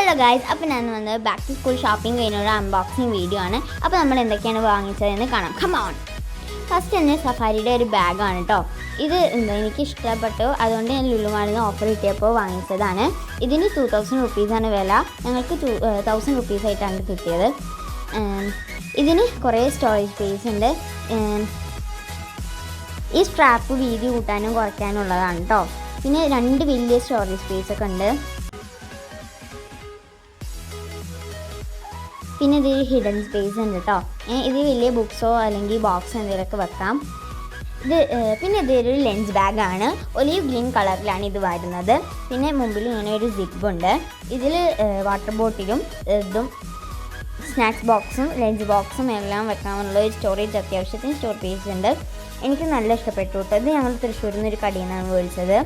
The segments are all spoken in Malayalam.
ഹലോ ഗൈസ്, അപ്പോൾ ഞാൻ വന്നത് ബാക്ക് ടു സ്കൂൾ ഷോപ്പിംഗ് കഴിഞ്ഞൊരു അൺബോക്സിങ് വീഡിയോ ആണ്. അപ്പോൾ നമ്മൾ എന്തൊക്കെയാണ് വാങ്ങിച്ചതെന്ന് കാണാം. Come on. ഫസ്റ്റ് തന്നെ സഫാരിയുടെ ഒരു ബാഗാണ് കേട്ടോ. ഇത് എനിക്ക് ഇഷ്ടപ്പെട്ടു, അതുകൊണ്ട് ഞാൻ ലുലുമാളിൽ നിന്ന് ഓഫർ കിട്ടിയപ്പോൾ വാങ്ങിച്ചതാണ്. ഇതിന് 2000 റുപ്പീസാണ് വില. ഞങ്ങൾക്ക് 1000 റുപ്പീസായിട്ടാണ് കിട്ടിയത്. ഇതിന് കുറേ സ്റ്റോറേജ് സ്പേസ് ഉണ്ട്. ഈ സ്ട്രാപ്പ് വീതി കൂട്ടാനും കുറയ്ക്കാനും ഉള്ളതാണ് കേട്ടോ. പിന്നെ 2 വലിയ സ്റ്റോറേജ് സ്പേസ് ഒക്കെ ഉണ്ട്. പിന്നെ ഇതിൽ ഹിഡൻ സ്പേസ് ഉണ്ട് കേട്ടോ. ഇത് വലിയ ബുക്സോ അല്ലെങ്കിൽ ബോക്സോ എന്തെങ്കിലുമൊക്കെ വെക്കാം. പിന്നെ ഇതൊരു ലെൻസ് ബാഗാണ്. ഒലീവ് ഗ്രീൻ കളറിലാണ് ഇത് വരുന്നത്. പിന്നെ മുമ്പിൽ ഇങ്ങനെ ഒരു സിബുണ്ട്. ഇതിൽ വാട്ടർ ബോട്ടിലും ഇതും സ്നാക്സ് ബോക്സും ലഞ്ച് ബോക്സും എല്ലാം വെക്കാനുള്ള ഒരു സ്റ്റോറേജ് അത്യാവശ്യത്തിന് സ്റ്റോറേജ് ഉണ്ട്. എനിക്ക് നല്ല ഇഷ്ടപ്പെട്ടു കേട്ടോ. ഇത് ഞങ്ങൾ തൃശ്ശൂരിൽ നിന്ന് ഒരു കടയിൽ നിന്നാണ് മേടിച്ചത്.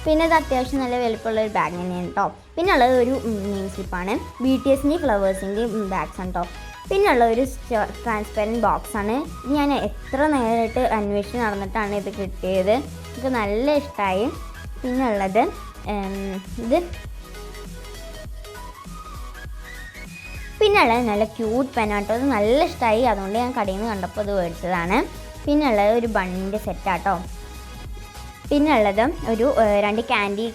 പിന്നെ ഇത് അത്യാവശ്യം നല്ല വലുപ്പമുള്ള ഒരു ബാഗ് തന്നെയാണ് കേട്ടോ. പിന്നെ ഉള്ളത് ഒരു നെയിം സ്ലിപ്പാണ്. BTSൻ്റെയും ഫ്ലവേഴ്സിൻ്റെയും ബാഗ്സാണ് കേട്ടോ. പിന്നെ ഉള്ള ഒരു ട്രാൻസ്പെറൻറ്റ് ബോക്സാണ്. ഞാൻ എത്ര നേരമായിട്ട് അന്വേഷിച്ച് നടന്നിട്ടാണ് ഇത് കിട്ടിയത്. എനിക്ക് നല്ല ഇഷ്ടമായി. പിന്നെ ഉള്ളത് നല്ല ക്യൂട്ട് പെനാട്ടോ. അത് നല്ല ഇഷ്ടമായി, അതുകൊണ്ട് ഞാൻ കടയിൽ നിന്ന് കണ്ടപ്പോൾ അത് മേടിച്ചതാണ്. പിന്നെ ഉള്ളത് ഒരു ബണ്ണിൻ്റെ സെറ്റാട്ടോ. പിന്നെ ഉള്ളത് ഒരു 2 ക്യാൻഡി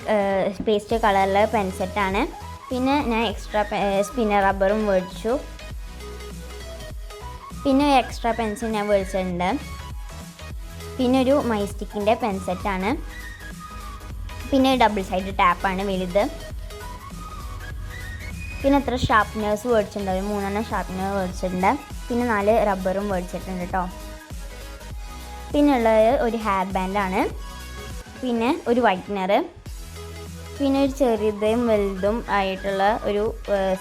പേസ്റ്റ് കളറിലെ പെൻസെറ്റാണ്. പിന്നെ ഞാൻ എക്സ്ട്രാ സ്പിന്നർ റബ്ബറും മേടിച്ചു. പിന്നെ എക്സ്ട്രാ പെൻസിൽ ഞാൻ മേടിച്ചിട്ടുണ്ട്. പിന്നെ ഒരു മൈസ്റ്റിക്കിൻ്റെ പെൻസെറ്റാണ്. പിന്നെ ഡബിൾ സൈഡ് ടാപ്പാണ് വലുത്. പിന്നെ എത്ര ഷാർപ്പ്നേഴ്സ് മേടിച്ചിട്ടുണ്ട്, 3 ഷാർപ്പ്നർ മേടിച്ചിട്ടുണ്ട്. പിന്നെ 4 റബ്ബറും മേടിച്ചിട്ടുണ്ട് കേട്ടോ. പിന്നെ ഉള്ളത് ഒരു ഹെയർ ബാൻഡാണ്. പിന്നെ ഒരു വൈറ്റ്നർ. പിന്നെ ഒരു ചെറുതും വലുതും ആയിട്ടുള്ള ഒരു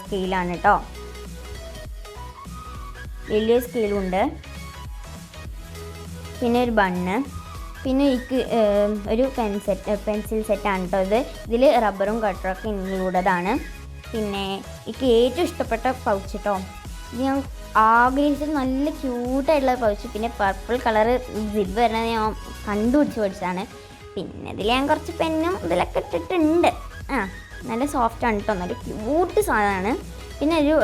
സ്കെയിലാണ് കേട്ടോ. വലിയ സ്കെയിലുണ്ട്. പിന്നെ ഒരു ബണ്ണ്. പിന്നെ എനിക്ക് ഒരു പെൻസിൽ സെറ്റാണ് കേട്ടോ ഇത്. ഇതിൽ റബ്ബറും കട്ടറൊക്കെ ഇൻക്ലൂഡഡാണ്. പിന്നെ എനിക്ക് ഏറ്റവും ഇഷ്ടപ്പെട്ട പൗച്ച് കേട്ടോ. ഇത് ഞാൻ ആഗ്രഹിച്ചത് നല്ല ക്യൂട്ടായിട്ടുള്ള പൗച്ച്. പിന്നെ പർപ്പിൾ കളറ് സിബ് വരുന്നത് ഞാൻ കണ്ടുപിടിച്ച് പഠിച്ചതാണ്. പിന്നെ ഇതിൽ ഞാൻ കുറച്ച് പെന്നും ഇതിലൊക്കെ ഇട്ടിട്ടുണ്ട്. നല്ല സോഫ്റ്റാണ് കേട്ടോ, നല്ല ക്യൂട്ട് സാധനമാണ്. പിന്നെ ഒരു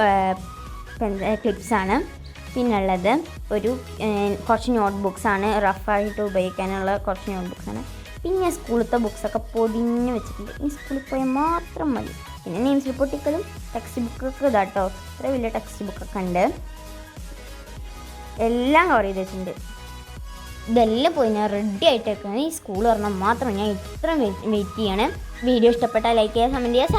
ക്ലിപ്സാണ്. പിന്നെ ഉള്ളത് ഒരു കുറച്ച് നോട്ട് ബുക്സാണ്, റഫായിട്ട് ഉപയോഗിക്കാനുള്ള കുറച്ച് നോട്ട് ബുക്സാണ്. പിന്നെ സ്കൂളിലത്തെ ബുക്സൊക്കെ പൊതിഞ്ഞ് വെച്ചിട്ടുണ്ട്. ഈ സ്കൂളിൽ പോയാൽ മാത്രം മതി. പിന്നെ നെയിം സ്ലിപ്പ് ഒട്ടിക്കലും ടെക്സ്റ്റ് ബുക്കൊക്കെ ഇതാട്ടോ. ഇത്ര വലിയ ടെക്സ്റ്റ് ബുക്കൊക്കെ ഉണ്ട്. എല്ലാം കവർ ചെയ്ത് വെച്ചിട്ടുണ്ട്. ഇതെല്ലാം പോയി ഞാൻ റെഡി ആയിട്ട് വെക്കുന്നത്. ഈ സ്കൂൾ പറഞ്ഞാൽ മാത്രം ഞാൻ ഇത്രയും വെയിറ്റ് ചെയ്യണം. വീഡിയോ ഇഷ്ടപ്പെട്ടാൽ ലൈക്ക് ചെയ്യുക, കമൻറ്റ് ചെയ്യുക.